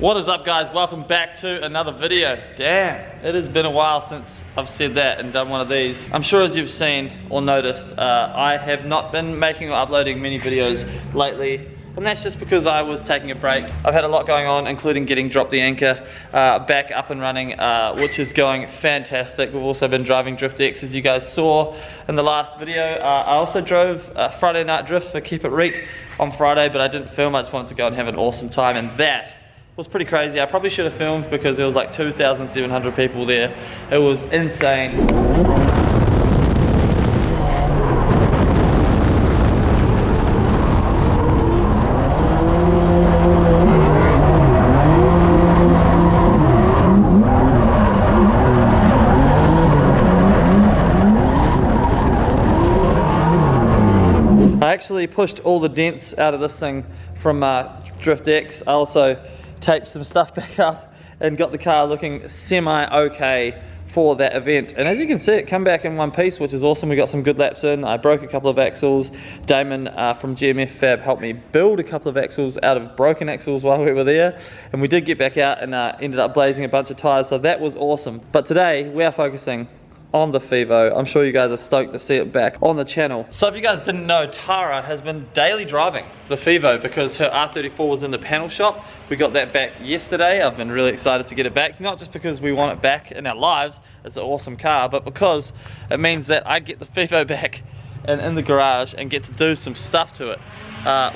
What is up, guys? Welcome back to another video. Damn, it has been a while since I've said that and done one of these. I'm sure as you've seen or noticed, I have not been making or uploading many videos lately, and that's just because I was taking a break. I've had a lot going on, including getting Drop the Anchor back up and running, which is going fantastic. We've also been driving Drift X, as you guys saw in the last video. I also drove Friday Night Drift for Keep It Reek on Friday, but I didn't film. I just wanted to go and have an awesome time, and that was pretty crazy. I probably should have filmed because there was like 2,700 people there. It was insane. I actually pushed all the dents out of this thing from Drift X. I also taped some stuff back up and got the car looking semi-okay for that event. And as you can see, it came back in one piece, which is awesome. We got some good laps in. I broke a couple of axles. Damon from GMF Fab helped me build a couple of axles out of broken axles while we were there. And we did get back out and ended up blazing a bunch of tires, so that was awesome. But today, we are focusing on the Fevo. I'm sure you guys are stoked to see it back on the channel. So if you guys didn't know, Tara has been daily driving the Fevo because her R34 was in the panel shop. We got that back yesterday. I've been really excited to get it back, not just because we want it back in our lives, it's an awesome car, but because it means that I get the Fevo back and in the garage and get to do some stuff to it,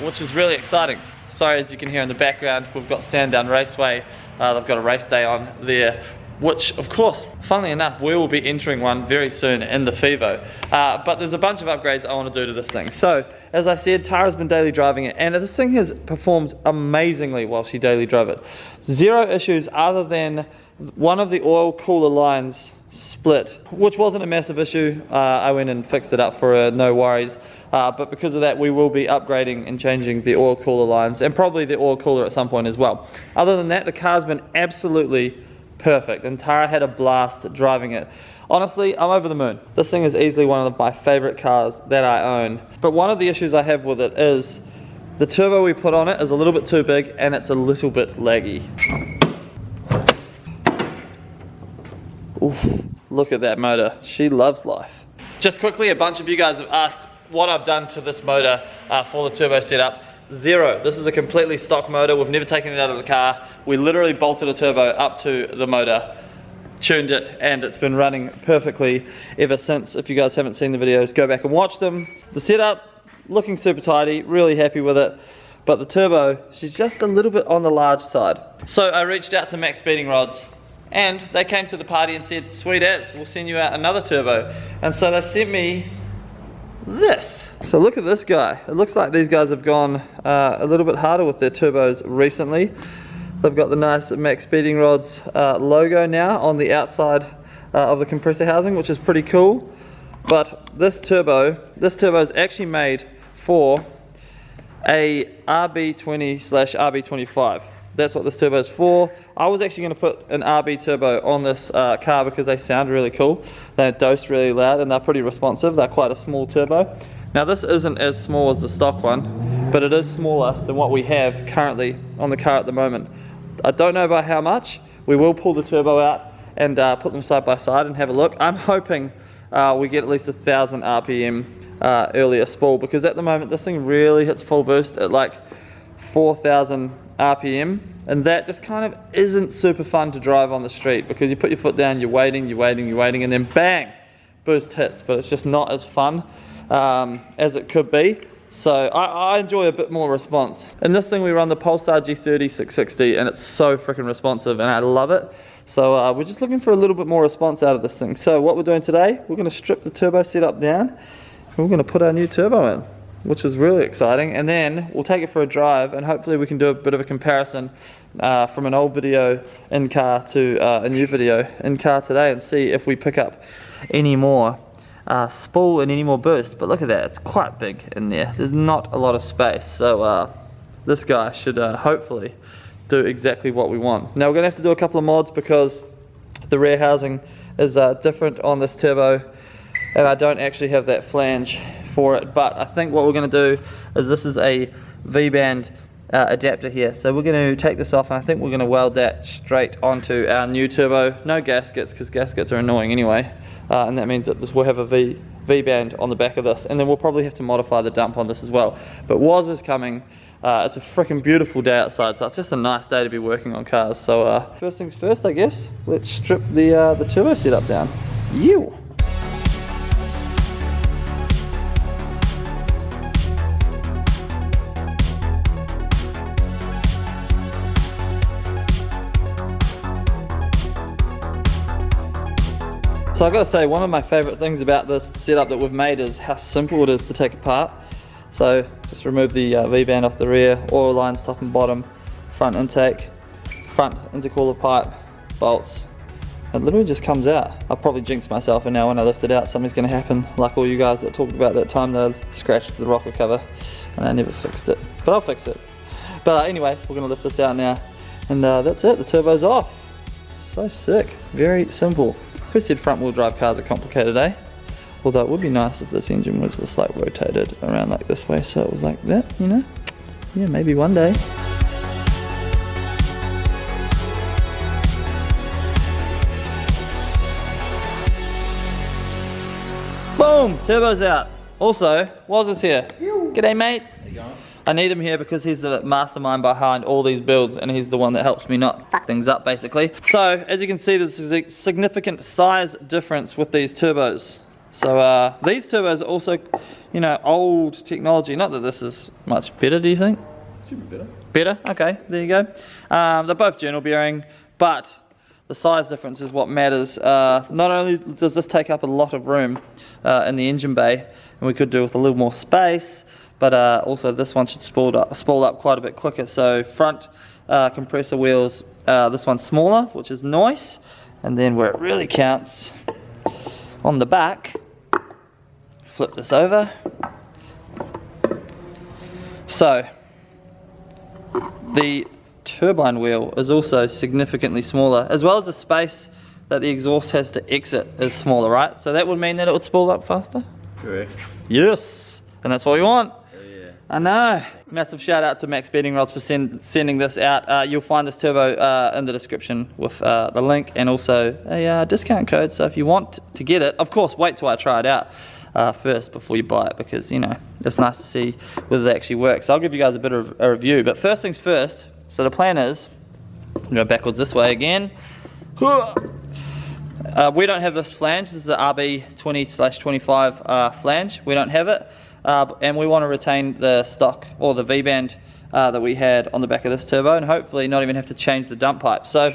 which is really exciting. Sorry, as you can hear in the background, we've got Sandown Raceway. They've got a race day on there, which of course, funnily enough, we will be entering one very soon in the Fevo. But there's a bunch of upgrades I want to do to this thing. So, as I said, Tara's been daily driving it, and this thing has performed amazingly while she daily drove it. Zero issues other than one of the oil cooler lines split, which wasn't a massive issue. I went and fixed it up for her, no worries. But because of that, we will be upgrading and changing the oil cooler lines, and probably the oil cooler at some point as well. Other than that, the car's been absolutely perfect, and Tara had a blast driving it. Honestly, I'm over the moon. This thing is easily one of my favorite cars that I own. But one of the issues I have with it is the turbo we put on it is a little bit too big and it's a little bit laggy. Oof, look at that motor. She loves life. Just quickly, a bunch of you guys have asked what I've done to this motor for the turbo setup. Zero. This is a completely stock motor. We've never taken it out of the car. We literally bolted a turbo up to the motor, tuned it, and it's been running perfectly ever since. If you guys haven't seen the videos, go back and watch them. The setup, looking super tidy, really happy with it. But the turbo, she's just a little bit on the large side. So I reached out to Max Speeding Rods, and they came to the party and said, sweet as, we'll send you out another turbo. And so they sent me this. So look at this guy. It looks like these guys have gone a little bit harder with their turbos recently. They've got the nice Max Speeding Rods logo now on the outside of the compressor housing, which is pretty cool. But this turbo is actually made for a RB20/RB25. That's what this turbo is for. I was actually going to put an RB turbo on this car because they sound really cool. They dose really loud and they're pretty responsive. They're quite a small turbo. Now this isn't as small as the stock one, but it is smaller than what we have currently on the car at the moment. I don't know by how much. We will pull the turbo out and put them side by side and have a look. I'm hoping we get at least 1,000 RPM earlier spool, because at the moment this thing really hits full boost at like 4,000 RPM, and that just kind of isn't super fun to drive on the street, because you put your foot down, you're waiting, and then bang, boost hits, but it's just not as fun as it could be. So I enjoy a bit more response. In this thing we run the Pulsar G30 660, and it's so freaking responsive and I love it. So we're just looking for a little bit more response out of this thing. So what we're doing today, we're going to strip the turbo setup down and we're going to put our new turbo in, which is really exciting, and then we'll take it for a drive and hopefully we can do a bit of a comparison from an old video in car to a new video in car today, and see if we pick up any more spool and any more boost. But look at that, it's quite big in there. There's not a lot of space, so this guy should hopefully do exactly what we want. Now we're going to have to do a couple of mods because the rear housing is different on this turbo, and I don't actually have that flange for it, but I think what we're going to do is, this is a V-band adapter here. So we're going to take this off, and I think we're going to weld that straight onto our new turbo. No gaskets, because gaskets are annoying anyway, and that means that this will have a V-band on the back of this, and then we'll probably have to modify the dump on this as well. But Woz is coming. It's a freaking beautiful day outside, so it's just a nice day to be working on cars. So first things first, I guess, let's strip the turbo setup down. Ew. So I've got to say, one of my favourite things about this setup that we've made is how simple it is to take apart. So just remove the V-band off the rear, oil lines top and bottom, front intake, front intercooler pipe, bolts. It literally just comes out. I'll probably jinx myself, and now when I lift it out, something's going to happen, like all you guys that talked about that time that I scratched the rocker cover and I never fixed it. But I'll fix it. But anyway, we're going to lift this out now, and that's it. The turbo's off. So sick. Very simple. Who said front wheel drive cars are complicated, eh? Although it would be nice if this engine was just like rotated around like this way, so it was like that, you know? Yeah, maybe one day. Boom! Turbo's out. Also, Woz is here. G'day, mate. How you going? I need him here because he's the mastermind behind all these builds, and he's the one that helps me not fuck things up, basically. So, as you can see, there's a significant size difference with these turbos. So, these turbos are also, you know, old technology. Not that this is much better, do you think? Should be better. Better? Okay, there you go. They're both journal bearing, but the size difference is what matters. Not only does this take up a lot of room in the engine bay, and we could do with a little more space, but also this one should spool up quite a bit quicker. So front compressor wheels, this one's smaller, which is nice. And then where it really counts, on the back, flip this over. So the turbine wheel is also significantly smaller, as well as the space that the exhaust has to exit is smaller, right? So that would mean that it would spool up faster? Correct. Yes, and that's what we want. Yeah. I know. Massive shout out to Max Bedding Rods for sending this out. You'll find this turbo in the description with the link, and also a discount code. So if you want to get it, of course, wait till I try it out first before you buy it, because, you know, it's nice to see whether it actually works. So I'll give you guys a bit of a review. But first things first, so the plan is, go backwards this way again. We don't have this flange. This is the RB20/25 flange. We don't have it, and we want to retain the stock, or the V-band that we had on the back of this turbo, and hopefully not even have to change the dump pipe. So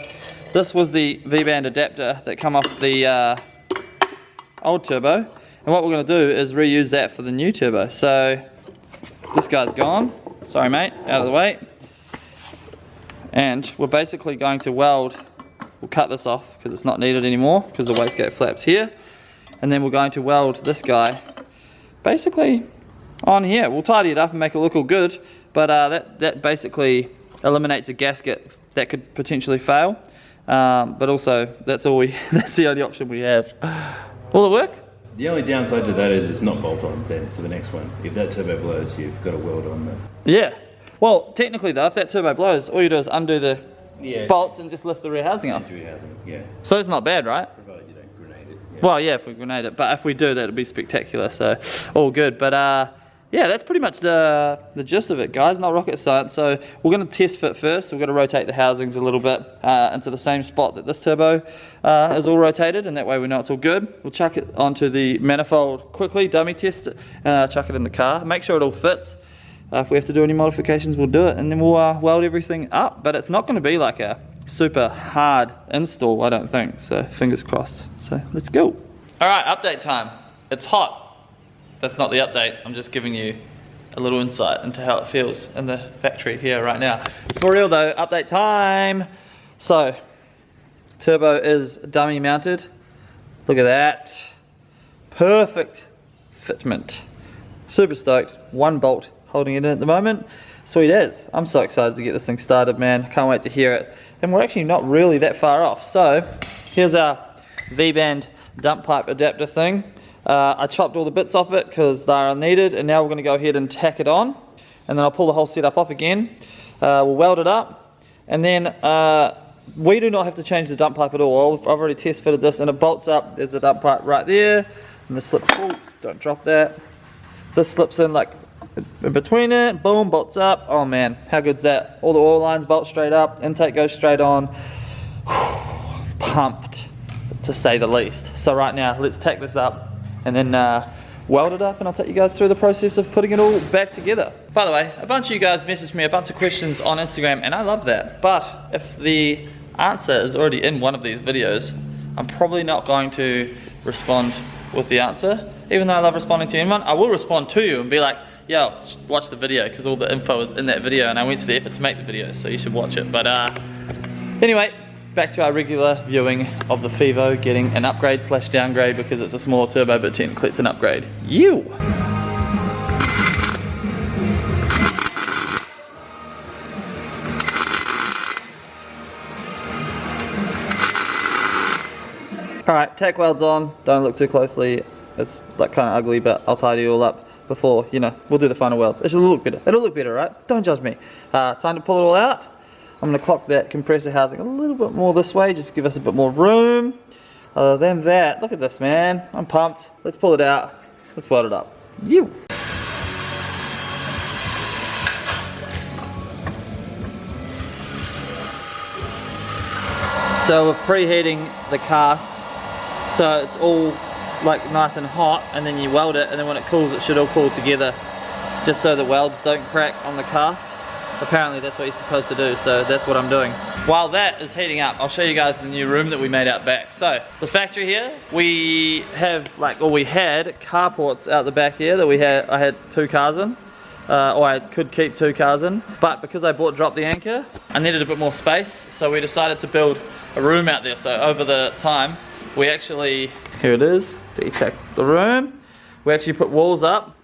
this was the V-band adapter that come off the old turbo, and what we're going to do is reuse that for the new turbo. So this guy's gone. Sorry, mate, out of the way. And we're basically going to weld. We'll cut this off because it's not needed anymore, because the wastegate flap's here. And then we're going to weld this guy basically on here. We'll tidy it up and make it look all good, but that basically eliminates a gasket that could potentially fail. But also, that's the only option we have. Will it work? The only downside to that is it's not bolt on then for the next one. If that turbo blows, you've got to weld on there. Yeah. Well, technically though, if that turbo blows, all you do is undo the bolts and just lift the rear housing off. Yeah. So it's not bad, right? Provided you don't grenade it. Yeah. Well, yeah, if we grenade it, but if we do, that'd be spectacular. So all good. But yeah, that's pretty much the gist of it, guys. Not rocket science. So we're going to test fit first. So we're going to rotate the housings a little bit into the same spot that this turbo is all rotated, and that way we know it's all good. We'll chuck it onto the manifold quickly, dummy test it, chuck it in the car, make sure it all fits. If we have to do any modifications, we'll do it, and then we'll weld everything up. But it's not going to be like a super hard install, I don't think. So fingers crossed. So let's go. All right, update time. It's hot. That's not the update. I'm just giving you a little insight into how it feels in the factory here right now. For real though, update time. So, turbo is dummy mounted. Look at that. Perfect fitment. Super stoked. One bolt holding it in at the moment. Sweet as. I'm so excited to get this thing started, man. Can't wait to hear it. And we're actually not really that far off. So, here's our V-band dump pipe adapter thing. I chopped all the bits off it because they are needed, and now we're going to go ahead and tack it on, and then I'll pull the whole setup off again. We'll weld it up, and then we do not have to change the dump pipe at all. I've already test fitted this, and it bolts up. There's the dump pipe right there, and the slip. Oh, don't drop that. This slips in like in between it. Boom, bolts up. Oh man, how good's that? All the oil lines bolt straight up. Intake goes straight on. Pumped, to say the least. So right now, let's tack this up, and then weld it up, and I'll take you guys through the process of putting it all back together. By the way, a bunch of you guys messaged me a bunch of questions on Instagram, and I love that. But if the answer is already in one of these videos, I'm probably not going to respond with the answer. Even though I love responding to anyone, I will respond to you and be like, yo, watch the video, because all the info is in that video, and I went to the effort to make the video, so you should watch it. But anyway, back to our regular viewing of the Fevo getting an upgrade slash downgrade, because it's a smaller turbo, but technically it's an upgrade. Alright, tack welds on, don't look too closely, it's like kind of ugly, but I'll tidy it all up before, you know, we'll do the final welds. It'll look better, right? Don't judge me. Time to pull it all out. I'm going to clock that compressor housing a little bit more this way, just to give us a bit more room. Other than that, look at this, man. I'm pumped. Let's pull it out. Let's weld it up. So we're preheating the cast, so it's all like nice and hot, and then you weld it, and then when it cools, it should all cool together, just so the welds don't crack on the cast. Apparently that's what you're supposed to do, so that's what I'm doing. While that is heating up, I'll show you guys the new room that we made out back. So, the factory here, we have we had carports out the back here that I had 2 cars in. Or I could keep 2 cars in. But because I bought Drop the Anchor, I needed a bit more space, so we decided to build a room out there. So over the time, we actually, here it is, detack the room. We actually put walls up.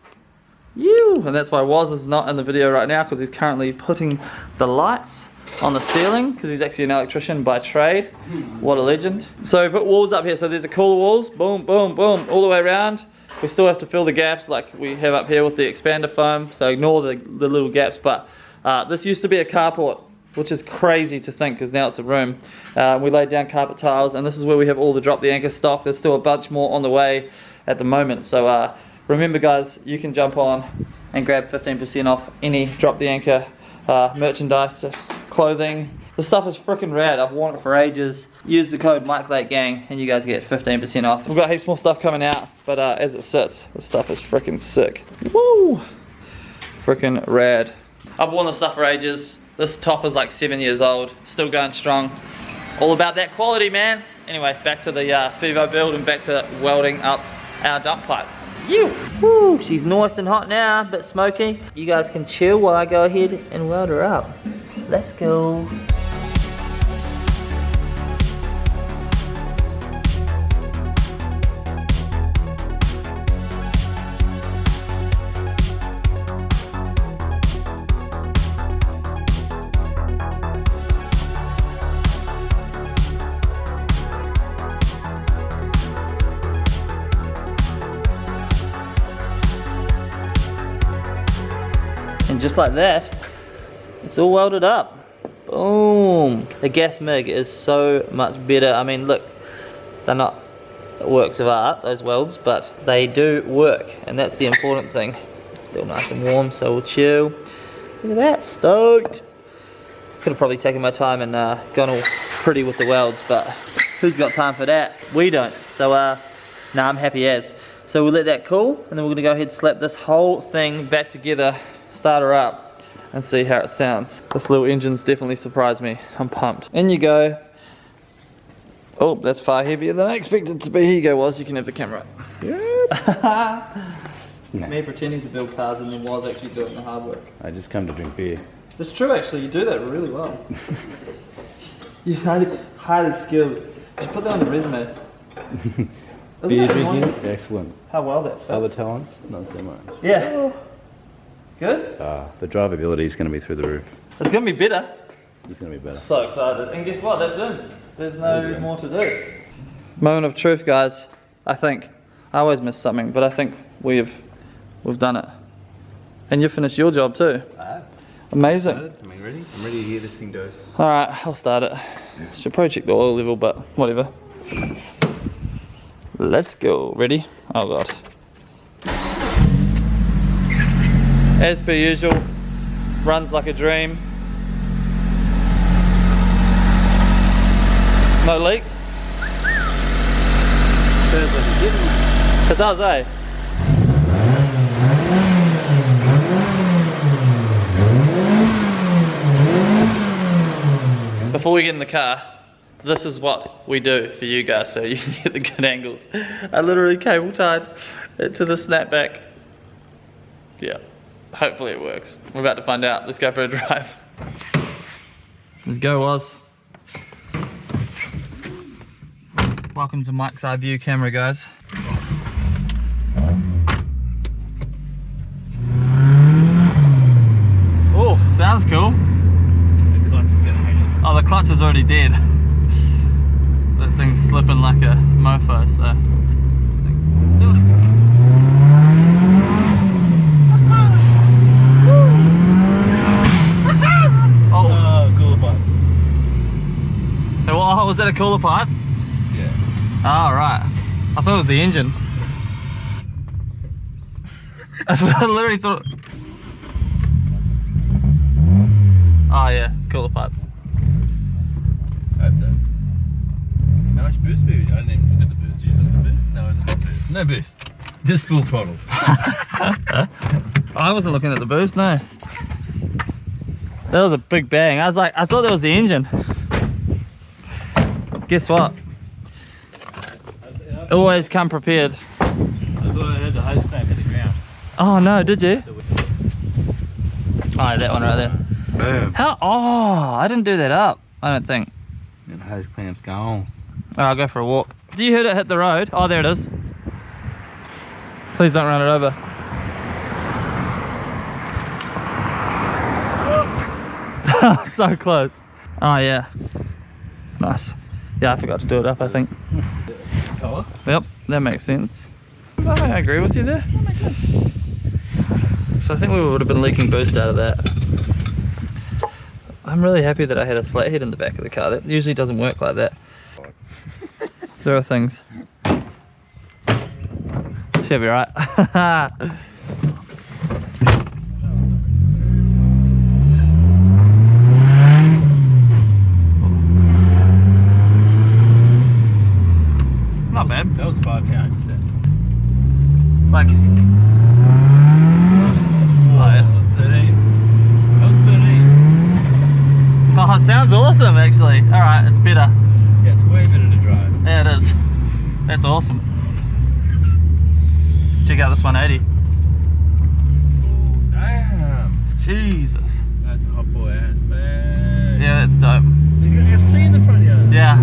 And that's why Woz is not in the video right now, because he's currently putting the lights on the ceiling, because he's actually an electrician by trade. What a legend. So we put walls up here, so there's a cooler walls, boom, boom, boom, all the way around. We still have to fill the gaps like we have up here with the expander foam, so ignore the little gaps, but this used to be a carport, which is crazy to think, because now it's a room. We laid down carpet tiles, and this is where we have all the Drop the Anchor stock. There's still a bunch more on the way at the moment, so remember guys, you can jump on and grab 15% off any Drop the Anchor merchandise, clothing. The stuff is freaking rad. I've worn it for ages. Use the code MikeLakeGang and you guys get 15% off. We've got heaps more stuff coming out, but as it sits, the stuff is freaking sick. Woo! Freaking rad. I've worn this stuff for ages. This top is like 7 years old, still going strong. All about that quality, man. Anyway, back to the Fevo build and back to welding up our dump pipe. Woo, she's nice and hot now, but smoky. You guys can chill while I go ahead and weld her up. Let's go. And just like that, it's all welded up. Boom. The gas MIG is so much better. I mean, look, they're not works of art, those welds, but they do work, and that's the important thing. It's still nice and warm, so we'll chill. Look at that, stoked. Could have probably taken my time and gone all pretty with the welds, but who's got time for that? We don't. So, nah, I'm happy as. So we'll let that cool, and then we're gonna go ahead and slap this whole thing back together, start her up, and see how it sounds. This little engine's definitely surprised me. I'm pumped. In you go. Oh, that's far heavier than I expected it to be. Here you go, Woz, you can have the camera. Me pretending to build cars and then Woz actually doing the hard work. I just come to drink beer. It's true actually, you do that really well. You're highly skilled. You should put that on the resume. Beer drinking, excellent. How well that fits. Other talents, not so much. Yeah. Good? The drivability is going to be through the roof. It's going to be better. It's going to be better. So excited. And guess what? That's in. There's no more to do. Moment of truth, guys. I think. I always miss something, but I think we've done it. And you finished your job too. Amazing. Am I ready? I'm ready to hear this thing dose. Alright, I'll start it. Should probably check the oil level, but whatever. Let's go. Ready? Oh god. As per usual, runs like a dream. No leaks. Sounds like a given. It does, eh? Before we get in the car, this is what we do for you guys so you can get the good angles. I literally cable tied it to the snapback. Yeah, hopefully it works. We're about to find out. Let's go for a drive. Let's go, Woz. Welcome to Mike's Eye View camera, guys. Oh, sounds cool. The clutch is gonna hate it. Oh, the clutch is already dead. That thing's slipping like a mofo, so this thing still. Oh, cooler pipe. Oh, was that a cooler pipe? Yeah. Oh, right. I thought it was the engine. I literally thought. Oh yeah, cooler pipe. That's it. How much boost we? I didn't even look at the boost. Did you look at the boost? No, no boost. No boost. Just full throttle. I wasn't looking at the boost, no. That was a big bang. I thought that was the engine. Guess what? Always come prepared. I thought I heard the hose clamp hit the ground. Oh no, did you? Oh, that one right there. Boom. How? Oh, I didn't do that up. I don't think. And the hose clamp's gone. Alright, I'll go for a walk. Do you hear it hit the road? Oh, there it is. Please don't run it over. So close. Oh yeah. Nice. Yeah, I forgot to do it up, I think. Colour? Yep, that makes sense. I agree with you there. That makes sense. So I think we would have been leaking boost out of that. I'm really happy that I had a flathead in the back of the car. That usually doesn't work like that. There are things. She'll be right. Not bad. That was 5 pounds. Like, Oh, 13. That was 13. oh, it sounds awesome actually. Alright, it's better. Yeah, it's way better to drive. Yeah, it is. That's awesome. Check out this 180. Oh, damn. Jesus. That's a hot boy ass, man. Yeah, that's dope. He's got FC in the front yard. Yeah.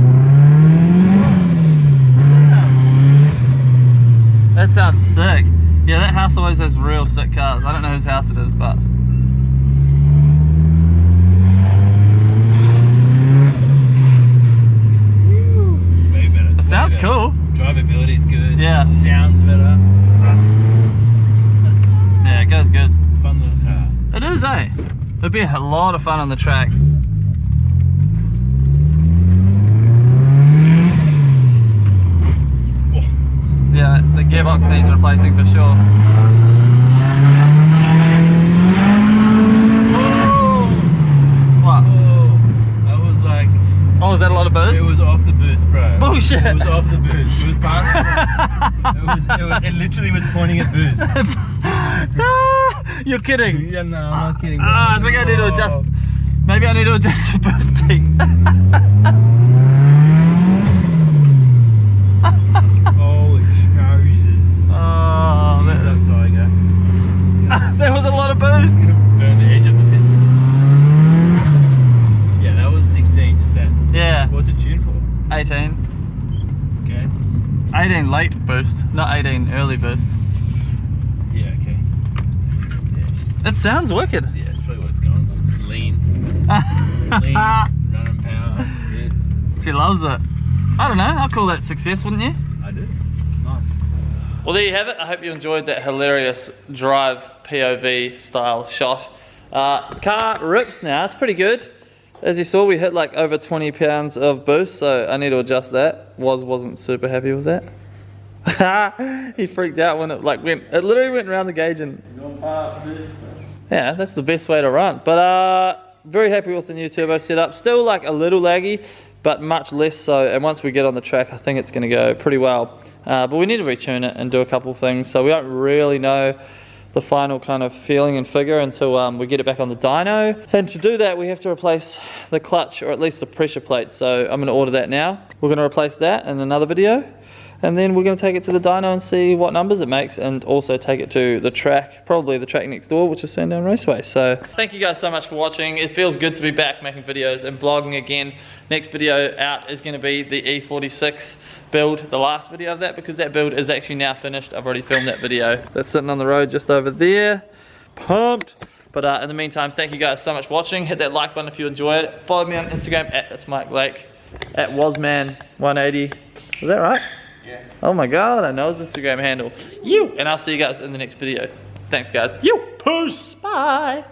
That sounds sick. Yeah, that house always has real sick cars. I don't know whose house it is, but. Way better. It sounds cool. Drivability's good. Yeah. Sounds better. Yeah, it goes good. Fun little car. It is, eh? It'd be a lot of fun on the track. Yeah, the gearbox needs replacing for sure. What? Oh, that was like. Oh, is that a lot of boost? It was off the boost, bro. Bullshit. It was off the boost. It was past it literally was pointing at boost. You're kidding. Yeah, no, I'm not kidding. I think I need to adjust. Maybe I need to adjust the boosting. Holy trousers. Oh, That's up, Tiger. there was a lot of boost. Burn the edge of the pistons. Yeah, that was 16 just then. Yeah, What's it tuned for? 18. Okay. 18 late boost, not 18 early boost. Yeah, okay. Yeah, It sounds wicked. yeah, it's probably what it's going on. It's lean. It's lean. Running power. It's good. She loves it. I don't know, I'll call that success, wouldn't you? I do. Nice. Well, there you have it. I hope you enjoyed that hilarious drive POV style shot Car rips now, it's pretty good. As you saw, we hit like over 20 pounds of boost, so I need to adjust that. Wasn't super happy with that. He freaked out when it literally went around the gauge and yeah, that's the best way to run. But very happy with the new turbo setup. Still like a little laggy, but much less so. And once we get on the track, I think it's going to go pretty well. But we need to retune it and do a couple of things, so we don't really know the final kind of feeling and figure until we get it back on the dyno. And to do that, we have to replace the clutch, or at least the pressure plate. So I'm going to order that now. We're going to replace that in another video, and then we're going to take it to the dyno and see what numbers it makes, and also take it to the track, probably the track next door, which is Sandown Raceway. So thank you guys so much for watching. It feels good to be back making videos and vlogging again. Next video out is going to be the E46 build, the last video of that, because that build is actually now finished. I've already filmed that video. That's sitting on the road just over there. Pumped. But in the meantime, thank you guys so much for watching. Hit that like button if you enjoyed it. Follow me on Instagram at It's Mike Lake, at wasman180. Is that right? Yeah. Oh my god, I know his Instagram handle. And I'll see you guys in the next video. Thanks guys. Peace. Bye.